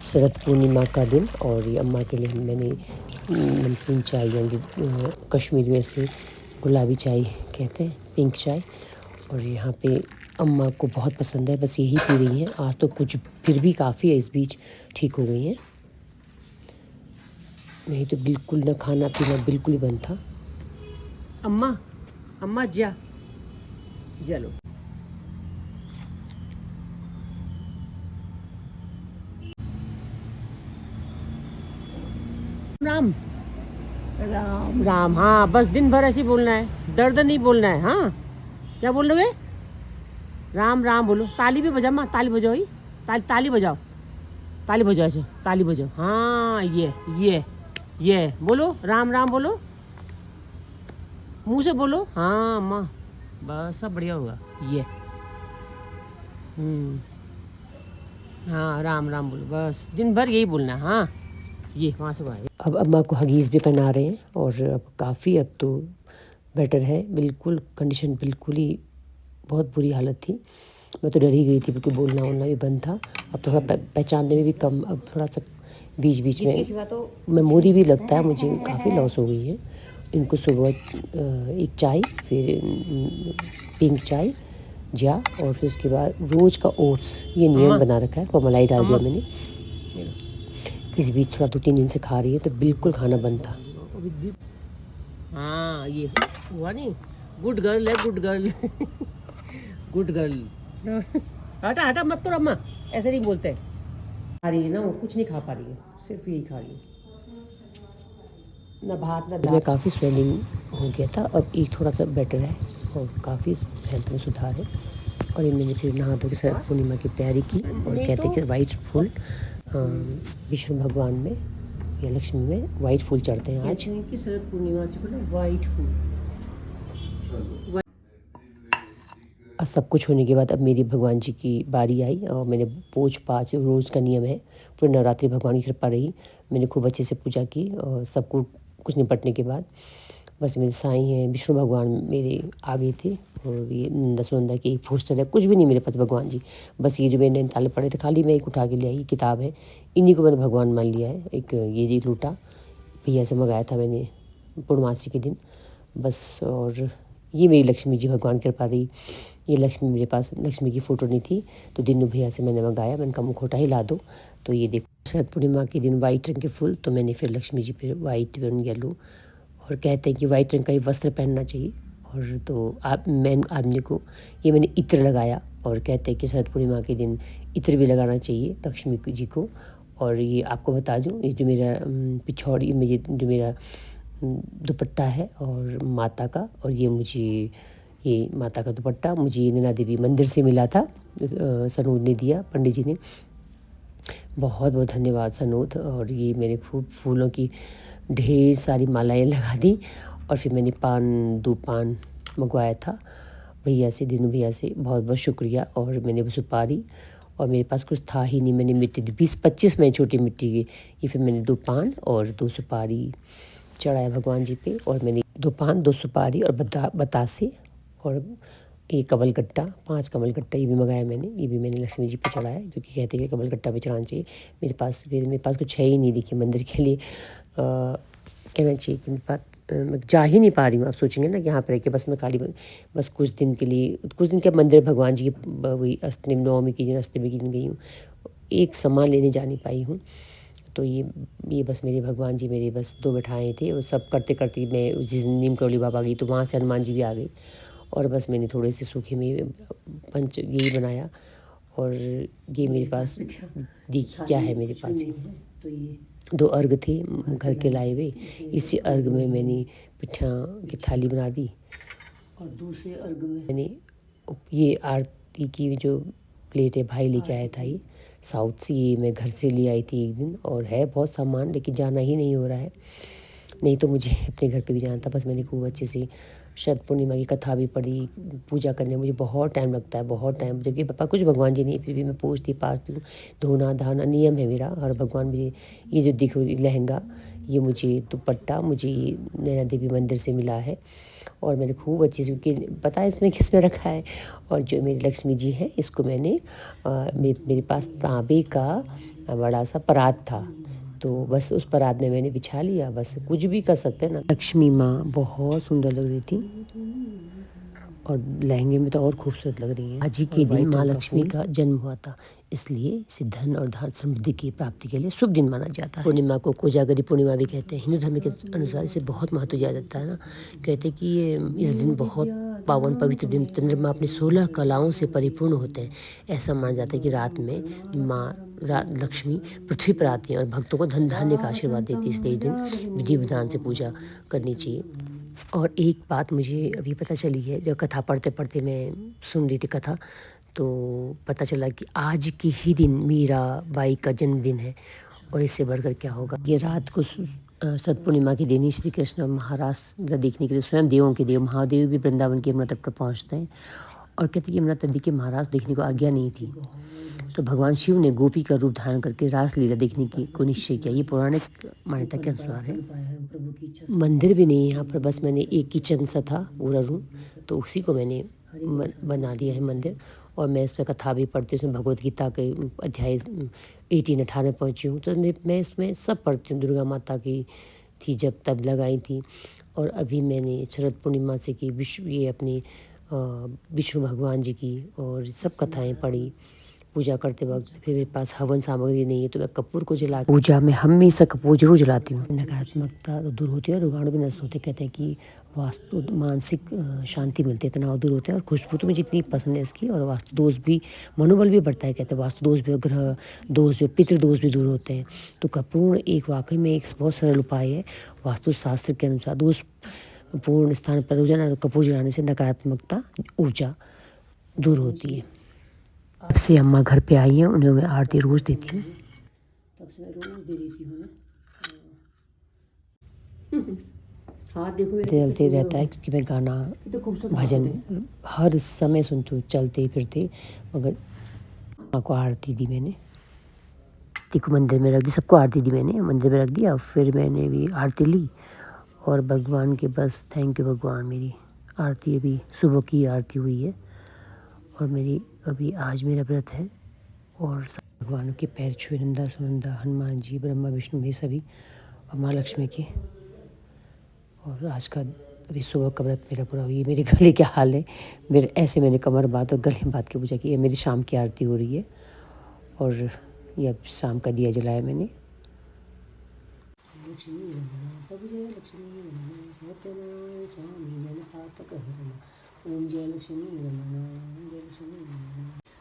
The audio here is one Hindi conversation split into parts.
शरद पूर्णिमा का दिन और ये अम्मा के लिए मैंने नमकीन चाय यानी कश्मीर में से गुलाबी चाय कहते हैं, पिंक चाय। और यहाँ पे अम्मा को बहुत पसंद है, बस यही पी रही हैं। आज तो कुछ फिर भी काफ़ी है, इस बीच ठीक हो गई हैं। नहीं तो बिल्कुल ना खाना पीना बिल्कुल ही बंद था। अम्मा अम्मा जा चलो। राम राम राम, हाँ बस दिन भर ऐसे ही बोलना है, दर्द नहीं बोलना है। हाँ क्या बोल रहे? राम राम बोलो। ताली भी बजाओ माँ, ताली बजाओ ही, ताली बजाओ, ताली बजाओ ऐसे, ताली बजाओ। हाँ ये बोलो, राम राम बोलो, मुंह से बोलो। हाँ माँ, बस सब बढ़िया होगा। ये हाँ राम राम बोलो, बस दिन भर यही बोलना है। हाँ ये वहाँ से बाहर। अब अम्मा को हगीज़ भी पहना रहे हैं और अब काफ़ी, अब तो बेटर है बिल्कुल। कंडीशन बिल्कुल ही बहुत बुरी हालत थी। मैं तो डर ही गई थी, बिल्कुल बोलना वोलना भी बंद था। अब थोड़ा पहचानने में भी कम, अब थोड़ा सा बीच बीच में मेमोरी भी लगता है मुझे, काफ़ी लॉस हो गई है। इनको सुबह एक चाय, फिर पिंक चाय जा, और फिर उसके बाद रोज़ का ओट्स, ये नियम बना रखा है। और मलाई डाल दिया मैंने। इस बीच थोड़ा 2-3 दिन से खा रही है, तो बिल्कुल खाना बंद था। हाँ ये हुआ नहीं, गुड गर्ल है, गुड गर्ल गुड गर्ल। हटा हटा मत करो अम्मा, ऐसे नहीं बोलते। खा रही है ना वो, कुछ नहीं खा पा रही है, सिर्फ यही खा रही है, ना भात ना दाल। मैं काफ़ी स्वेलिंग हो गया था, अब एक थोड़ा सा बेटर है और काफ़ी हेल्थ में सुधार है। और ये मैंने फिर नहा धो के शरद पूर्णिमा की तैयारी की। और कहते हैं कि वाइट फूल विष्णु भगवान में या लक्ष्मी में वाइट फूल चढ़ते हैं आज की शरद पूर्णिमा से, वाइट फूल। और सब कुछ होने के बाद अब मेरी भगवान जी की बारी आई और मैंने पूछ पाछ, रोज़ का नियम है, पूरे नवरात्रि भगवान की कृपा रही। मैंने खूब अच्छे से पूजा की और सबको कुछ निपटने के बाद बस मेरे साईं हैं, विष्णु भगवान मेरे आ गए थे। और ये नंदा सुनंदा की एक पोस्टर है, कुछ भी नहीं मेरे पास भगवान जी, बस ये जो मैंने नैनीताल पढ़े थे, खाली मैं एक उठा के ले आई, किताब है, इन्हीं को मैंने भगवान मान लिया है। एक ये लूटा भैया से मंगाया था मैंने पूर्णमासी के दिन, बस। और ये मेरी लक्ष्मी जी भगवान कृपा रही। ये लक्ष्मी, मेरे पास लक्ष्मी की फ़ोटो नहीं थी, तो दिनू भैया से मैंने मंगाया। मैंने कहा मुखौटा ही ला दो। तो ये देखो, शरद पूर्णिमा के दिन वाइट रंग के फूल, तो मैंने फिर लक्ष्मी जी पे वाइट एंड येलो। और कहते हैं कि वाइट रंग का ही वस्त्र पहनना चाहिए। और तो आप मैन आदमी को ये मैंने इत्र लगाया। और कहते हैं कि शरद पूर्णिमा के दिन इत्र भी लगाना चाहिए लक्ष्मी जी को। और ये आपको बता दूँ, ये जो मेरा पिछौड़ी में जो मेरा दुपट्टा है और माता का, और ये मुझे, ये माता का दुपट्टा मुझे नैना देवी मंदिर से मिला था, सनोद ने दिया, पंडित जी ने। बहुत बहुत धन्यवाद सनोद। और ये मैंने खूब फूलों की ढेर सारी मालाएं लगा दी। और फिर मैंने दो पान मंगवाया था भैया से, दिनू भैया से, बहुत बहुत शुक्रिया। और मैंने वो सुपारी, और मेरे पास कुछ था ही नहीं, मैंने मिट्टी दी 20-25 में छोटी मिट्टी की। ये फिर मैंने 2 पान और 2 सुपारी चढ़ाया भगवान जी पे। और मैंने 2 पान 2 सुपारी और बतासे और ये कमलगट्टा, 5 कमलगट्टा ये भी मंगाया मैंने। ये भी मैंने लक्ष्मी जी पे चढ़ाया, जो कि कहते हैं कि कमलगट्टा भी चढ़ाना चाहिए। मेरे पास कुछ है ही नहीं, देखिए मंदिर के लिए कहना चाहिए कि मेरे पास मैं जा ही नहीं पा रही हूँ। आप सोचेंगे ना कि यहाँ पर रह के बस मैं खाली बस कुछ दिन के लिए, कुछ दिन के मंदिर भगवान जी की वही अष्टमी नवमी के दिन, अष्टमी के दिन गई हूँ, एक सामान लेने जा नहीं पाई हूँ। तो ये बस मेरे भगवान जी मेरे बस 2 बिठाए थे। वो सब करते करते मैं जिस दिन नीम करौली बाबा गई, तो वहाँ से हनुमान जी भी आ गए। और बस मैंने थोड़े से सूखे में पंच यही बनाया। और ये मेरे पास देखिए क्या है मेरे पास ही, तो ये 2 अर्घ थे घर के लाए हुए। इसी अर्घ में मैंने पिठा की थाली बना दी। और दूसरे अर्घ में मैंने ये आरती की जो प्लेट है, भाई लेके आया था ये साउथ से, ये मैं घर से ले आई थी एक दिन। और है बहुत सामान, लेकिन जाना ही नहीं हो रहा है, नहीं तो मुझे अपने घर पे भी जाना था। बस मैंने खूब अच्छे से शरद पूर्णिमा की कथा भी पढ़ी। पूजा करने में मुझे बहुत टाइम लगता है, बहुत टाइम, जबकि पापा कुछ भगवान जी नहीं, फिर भी मैं पूछती पाछती हूँ। धोना धाना नियम है मेरा। और भगवान मुझे ये जो दिखो लहंगा, ये मुझे दुपट्टा मुझे नैना देवी मंदिर से मिला है और मैंने खूब अच्छे से, क्योंकि पता है इसमें किस में रखा है। और जो मेरी लक्ष्मी जी है, इसको मैंने मेरे पास तांबे का बड़ा सा परात था, तो बस उस परात में मैंने बिछा लिया। बस कुछ भी कर सकते हैं ना। लक्ष्मी माँ बहुत सुंदर लग रही थी और लहंगे में तो और खूबसूरत लग रही हैं। आज ही के दिन माँ लक्ष्मी का जन्म हुआ था, इसलिए इसे धन और धन समृद्धि की प्राप्ति के लिए शुभ दिन माना जाता है। पूर्णिमा को कोजागरी पूर्णिमा भी कहते हैं। हिंदू धर्म के अनुसार इसे बहुत महत्व दिया जाता है ना। कहते हैं कि ये इस दिन बहुत पावन पवित्र दिन, चंद्रमा अपनी 16 कलाओं से परिपूर्ण होते हैं। ऐसा माना जाता है कि रात में माँ लक्ष्मी पृथ्वी पर आती हैं और भक्तों को धन धान्य का आशीर्वाद देती है, इसलिए दिन विधि विधान से पूजा करनी चाहिए। और एक बात मुझे अभी पता चली है, जब कथा पढ़ते पढ़ते मैं सुन रही थी कथा, तो पता चला कि आज के ही दिन मीराबाई का जन्मदिन है। और इससे बढ़कर क्या होगा। ये रात को सत पूर्णिमा के दिन ही श्री कृष्ण महाराज देखने के लिए स्वयं देवों के देव महादेव भी वृंदावन के यमुना तट पर पहुँचते हैं। और कहते कि यमुना तट के महाराज देखने को आज्ञा नहीं थी, तो भगवान शिव ने गोपी का रूप धारण करके रासलीला देखने की को निश्चय किया। ये पौराणिक मान्यता के अनुसार है। मंदिर भी नहीं यहाँ पर, बस मैंने एक किचन सा था पूरा रूम, तो उसी को मैंने बना दिया है मंदिर। और मैं इसमें कथा भी पढ़ती हूँ, भगवद गीता के अध्याय 18 पहुँची हूँ, तो मैं इसमें सब पढ़ती हूँ। दुर्गा माता की थी जब तब लगाई थी, और अभी मैंने शरद पूर्णिमा से की ये अपनी विष्णु भगवान जी की और सब कथाएं पढ़ी पूजा करते वक्त। फिर मेरे पास हवन सामग्री नहीं है, तो मैं कपूर को जला, पूजा में हमेशा कपूर जरूर जलाती हूँ। नकारात्मकता तो दूर होती है और रोगाणु भी नष्ट होते। कहते हैं कि वास्तु मानसिक शांति मिलती है, तनाव दूर होते हैं। और खुशबू तो मुझे इतनी पसंद है इसकी। और वास्तु दोष भी, मनोबल भी बढ़ता है। कहते हैं वास्तु दोष भी, ग्रह दोष जो पितृ दोष भी दूर होते हैं। तो कपूर एक वाकई में एक बहुत सरल उपाय है। वास्तु शास्त्र के अनुसार दोष पूर्ण स्थान पर रोजाना कपूर जलाने से नकारात्मकता ऊर्जा दूर होती है। अब से अम्मा घर पे आई हैं, उन्हें मैं आरती रोज़ देती हूँ। तब से मैं रोज़ दे देती हूँ। हाथ देखो चलते रहता है, क्योंकि मैं गाना भजन हर समय सुनती हूँ चलते फिरते। मगर माँ को आरती दी मैंने, आरती को मंदिर में रख दी, सबको आरती दी मैंने, मंदिर में रख दिया। फिर मैंने भी आरती ली और भगवान के बस थैंक यू भगवान, मेरी आरती अभी सुबह की आरती हुई है। और मेरी अभी आज मेरा व्रत है। और भगवानों के पैर छुए, नंदा सुनंदा, हनुमान जी, ब्रह्मा विष्णु भी सभी, और माँ लक्ष्मी के। और आज का अभी सुबह का व्रत मेरा पूरा। ये मेरे गले के हाल है, मेरे ऐसे मैंने कमर बात और गले बात की पूजा की है। मेरी शाम की आरती हो रही है और ये अब शाम का दिया जलाया मैंने। ओम जय लक्ष्मी रमण जय लक्ष्मी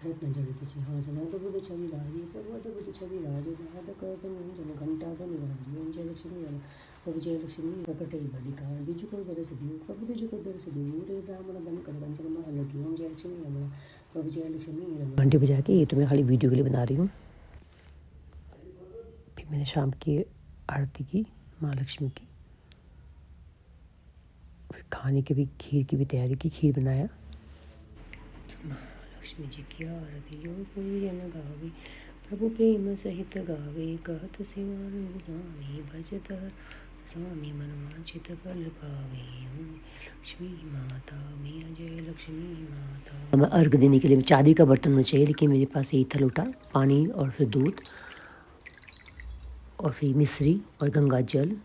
रत्न जड़ित सिंहासन अद्भुत छवि राजे प्रभु अद्भुत छवि राजे नाद कर्तन जन घंटा धन राजे। ओम जय लक्ष्मी रमण प्रभु जय लक्ष्मी प्रकट बलिकार द्विज को दरस दियो प्रभु द्विज को दरस दियो रे ब्राह्मण बन कर वंचन महालक्ष्मी। ओम जय लक्ष्मी रमण प्रभु जय लक्ष्मी रमण। घंटे बजा के, ये तो मैं खाली वीडियो के लिए बना रही हूँ। फिर मैंने शाम की आरती की माँ लक्ष्मी की। फिर खाने की भी, खीर की भी तैयारी की, खीर बनाया। लक्ष्मी जी की आरती जो कोई जन गावे, प्रभु प्रेम सहित गावे, कहत शिवानंद स्वामी भजत स्वामी मन वांछित फल पावे। लक्ष्मी माता मैया जय लक्ष्मी माता। मैं अर्घ देने के लिए चांदी का बर्तन होना चाहिए, लेकिन मेरे पास यही था लोटा, पानी और फिर दूध और फिर मिश्री और गंगा जल।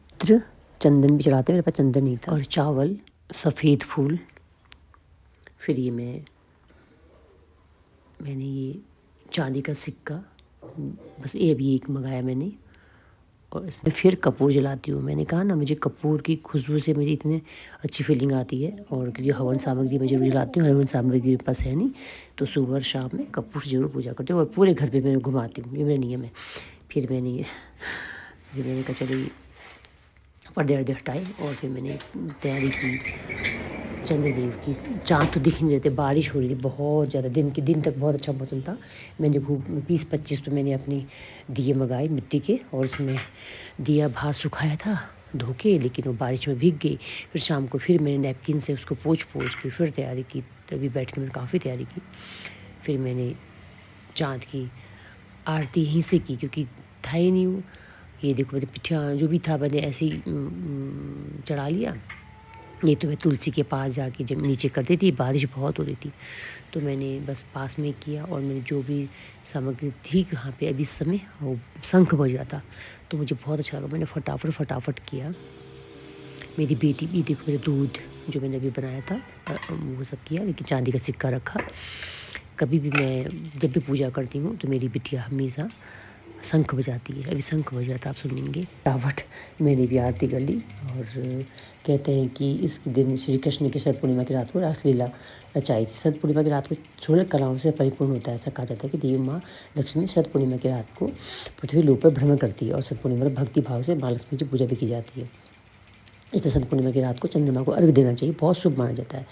चंदन भी चढ़ाते, मेरे पास चंदन नहीं था। और चावल, सफ़ेद फूल। फिर ये मैंने ये चांदी का सिक्का, बस ये अभी एक मंगाया मैंने। और इसमें फिर कपूर जलाती हूँ। मैंने कहा ना, मुझे कपूर की खुशबू से मुझे इतनी अच्छी फीलिंग आती है। और क्योंकि हवन सामग्री मैं जरूर जलाती हूँ, हवन सामग्री मेरे पास है नहीं, तो सुबह और शाम में कपूर से जरूर पूजा करती हूँ। और पूरे घर पे मैं घुमाती हूँ, ये मेरा नियम है। फिर मैंने कहा चलिए पर्दे वर्दे हटाए और फिर मैंने तैयारी की चंद्रदेव की। चाँद तो दिख नहीं रहे थे, बारिश हो रही थी बहुत ज़्यादा। दिन तक बहुत अच्छा मौसम था। मैंने खूब 20-25 पे मैंने अपने दिए मंगाए मिट्टी के, और उसमें दिया बाहर सुखाया था धो के, लेकिन वो बारिश में भीग गई। फिर शाम को फिर मैंने नैपकिन से उसको पोंछ के फिर तैयारी की। तभी बैठ के मैंने काफ़ी तैयारी की। फिर मैंने चाँद की आरती यहीं से की, क्योंकि था ही नहीं ये देखो मेरे पिठिया जो भी था मैंने ऐसे ही चढ़ा लिया। ये तो मैं तुलसी के पास जाके जब नीचे करती थी, बारिश बहुत हो रही थी तो मैंने बस पास में किया और मैंने जो भी सामग्री थी वहाँ पे अभी इस समय वो शंख बज रहा था तो मुझे बहुत अच्छा लगा। मैंने फटाफट किया। मेरी बेटी भी देखो मेरे दूध जो मैंने अभी बनाया था वो सब किया, लेकिन चांदी का सिक्का रखा। कभी भी मैं जब भी पूजा करती हूँ तो मेरी बिटिया हमेशा शंख बजाती है। अभी शंख बज रहा था, आप सुनेंगे। फटाफट मैंने भी आरती कर ली। और कहते हैं कि इस दिन श्री कृष्ण की शरद पूर्णिमा की रात को रासलीला रचाई थी। शरद पूर्णिमा की रात को 16 कलाओं से परिपूर्ण होता है। ऐसा कहा जाता है कि देवी माँ लक्ष्मी शरद पूर्णिमा की रात को पृथ्वी लोक पर भ्रमण करती है और शरद पूर्णिमा पर भक्ति भाव से माँ लक्ष्मी की पूजा भी की जाती है। इस शरद पूर्णिमा की रात को चंद्रमा को अर्घ्य देना चाहिए, बहुत शुभ माना जाता है।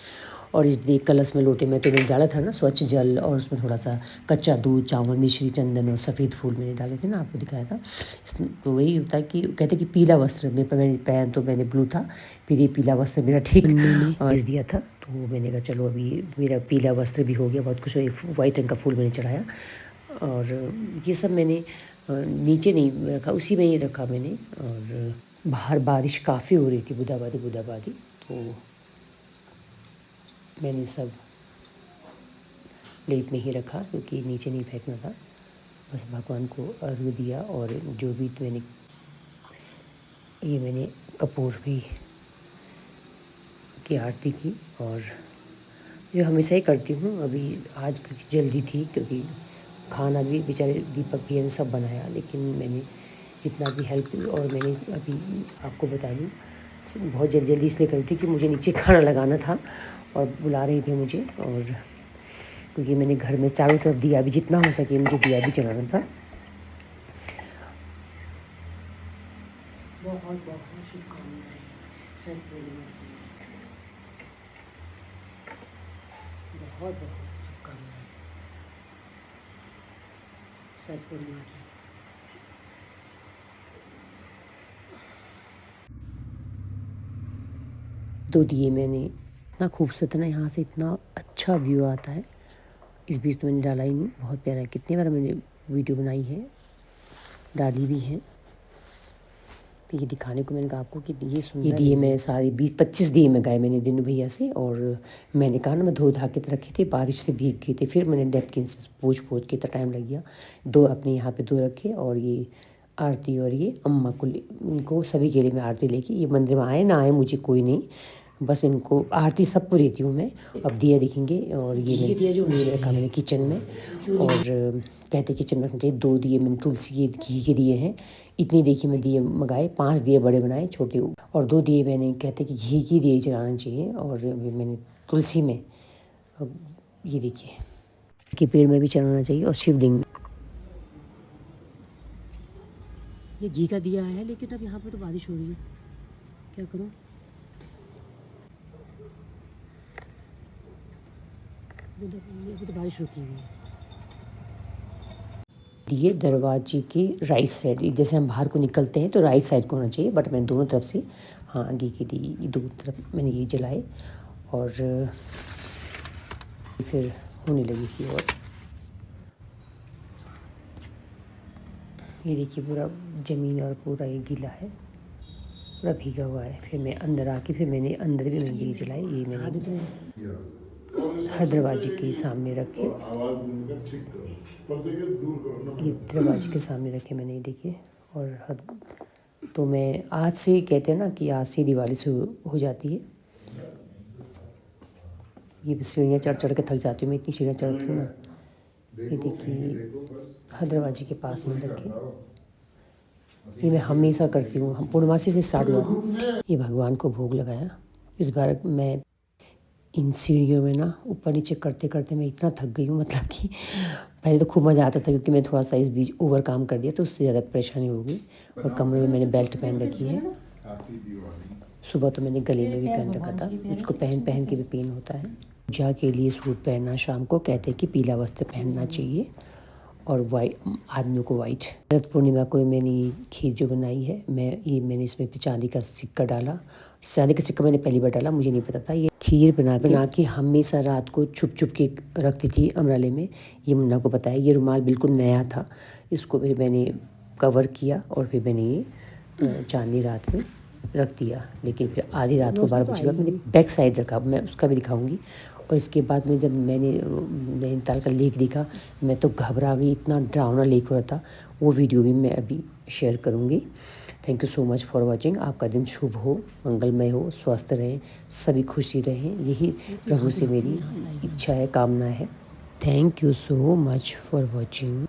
और इस कलश में लोटे में तो मैंने डाला था ना स्वच्छ जल, और उसमें थोड़ा सा कच्चा दूध, चावल, मिश्री, चंदन और सफ़ेद फूल मैंने डाले थे ना, आपको दिखाया था। तो वही होता है कि कहते हैं कि पीला वस्त्र में पहन तो मैंने ब्लू था, फिर ये पीला वस्त्र मेरा ठीक भेज दिया था। तो मैंने कहा चलो अभी मेरा पीला वस्त्र भी हो गया, बहुत कुछ। वाइट रंग का फूल मैंने चढ़ाया और ये सब मैंने नीचे नहीं रखा, उसी में ही रखा मैंने। और बाहर बारिश काफ़ी हो रही थी, बूंदाबांदी, तो मैंने सब प्लेट में ही रखा क्योंकि नीचे नहीं फेंकना था। बस भगवान को अर्घ्य दिया और जो भी मैंने कपूर भी की आरती की, और जो हमेशा ही करती हूँ। अभी आज क्योंकि जल्दी थी, क्योंकि खाना भी बेचारे दीपक भैया ने सब बनाया, लेकिन मैंने जितना भी हेल्प, और मैंने अभी आपको बता दूँ बहुत जल्दी इसलिए करी थी कि मुझे नीचे खाना लगाना था और बुला रही थी मुझे। और क्योंकि मैंने घर में चारों तरफ दिया भी, जितना हो सके मुझे दिया भी जलाना था। बहुत बहुत शुभकामनाएं शरद पूर्णिमा की, बहुत बहुत शुभकामनाएं शरद पूर्णिमा की। दो दिए मैंने, इतना खूबसूरत ना, यहाँ से इतना अच्छा व्यू आता है। इस बीच तो मैंने डाला ही नहीं, बहुत प्यारा है। कितनी बार मैंने वीडियो बनाई है, डाली भी है। तो ये दिखाने को मैंने कहा आपको कि ये सुंदर, ये दिए मैं सारे 20-25 दिए मैं गए मैंने दिनू भैया से। और मैंने कहा ना मैं धो धा के रखे थे, बारिश से भीग गए थे। फिर मैंने नैपकिन से पोंछ के, इतना टाइम लग गया। 2 अपने यहाँ पे 2 रखे, और ये आरती और ये अम्मा को इनको सभी के लिए मैं आरती लेके, ये मंदिर में आए ना आए मुझे कोई नहीं, बस इनको आरती सबको देती हूँ मैं। अब दिया दिखेंगे। और ये मैंने रखा मैंने किचन में, और कहते किचन में रखना चाहिए। 2 दिए मैंने तुलसी के घी के दिए हैं। इतनी देखिए मैं दिए मंगाए, 5 दिए बड़े बनाए, छोटे, और 2 दिए मैंने कहते कि घी की दिए जलाना चाहिए। और मैंने तुलसी में, अब ये देखिए कि पेड़ में भी चढ़ाना चाहिए, और शिवलिंग में। ये घी का दिया है, लेकिन अब यहाँ पर तो बारिश हो रही है, क्या करूँ। अभी तो बारिश रुकी हुई है। दिए दरवाजे की राइट साइड, जैसे हम बाहर को निकलते हैं तो राइट साइड को होना चाहिए, बट मैंने दोनों तरफ से, हाँ आगे की दिए दोनों तरफ मैंने ये जलाए। और फिर होने लगी थी। और ये देखिए पूरा ज़मीन और पूरा ये गीला है, पूरा भीगा हुआ है। फिर मैं अंदर आके, फिर मैंने अंदर भी मैंने दिए जलाए। ये मैंने हर दरवाजे के सामने रखे, ये दरवाजे के सामने रखे मैंने, ये देखिए। और तो मैं आज से, कहते हैं ना कि आज से दिवाली शुरू हो जाती है। ये सीढ़ियाँ चढ़ के थक जाती हूँ मैं, इतनी सीढ़ियाँ चढ़ती हूँ ना। ये देखिए हर दरवाजे के पास में रखे, ये मैं हमेशा करती हूँ। हम पूर्णमासी से स्टार्ट हुआ। ये भगवान को भोग लगाया। इस बार मैं इन सीढ़ियों में ना ऊपर नीचे करते करते मैं इतना थक गई हूँ, मतलब कि पहले तो खूब मज़ा आता था, क्योंकि मैं थोड़ा सा इस बीच ओवर काम कर दिया तो उससे ज़्यादा परेशानी हो गई। और कमरे में मैंने बेल्ट पहन रखी है। सुबह तो मैंने गले में भी पहन रखा था, उसको पहन के भी पेन होता है। पूजा के लिए सूट पहनना, शाम को कहते हैं कि पीला वस्त्र पहनना चाहिए, और वाइट, आदमियों को वाइट। शरद पूर्णिमा को मैंने ये खीर जो बनाई है, मैंने इसमें चांदी का सिक्का डाला। चांदी का सिक्का मैंने पहली बार डाला, मुझे नहीं पता था। ये खीर बना के हमेशा रात को छुप के रखती थी अमराले में, ये मुन्ना को बताया। ये रुमाल बिल्कुल नया था, इसको फिर मैंने कवर किया और फिर मैंने ये चांदनी रात में रख दिया। लेकिन फिर आधी रात को 12 बजे के बाद मैंने बैक साइड रखा, मैं उसका भी दिखाऊंगी। और इसके बाद में जब मैंने नैनीताल का लेक देखा, मैं तो घबरा गई, इतना डरावना लेक हो रहा था। वो वीडियो भी मैं अभी शेयर करूँगी। Thank you so much for watching. आपका दिन शुभ हो, मंगलमय हो, स्वस्थ रहें, सभी खुशी रहें, यही प्रभु से मेरी इच्छा है, कामना है। Thank you so much for watching.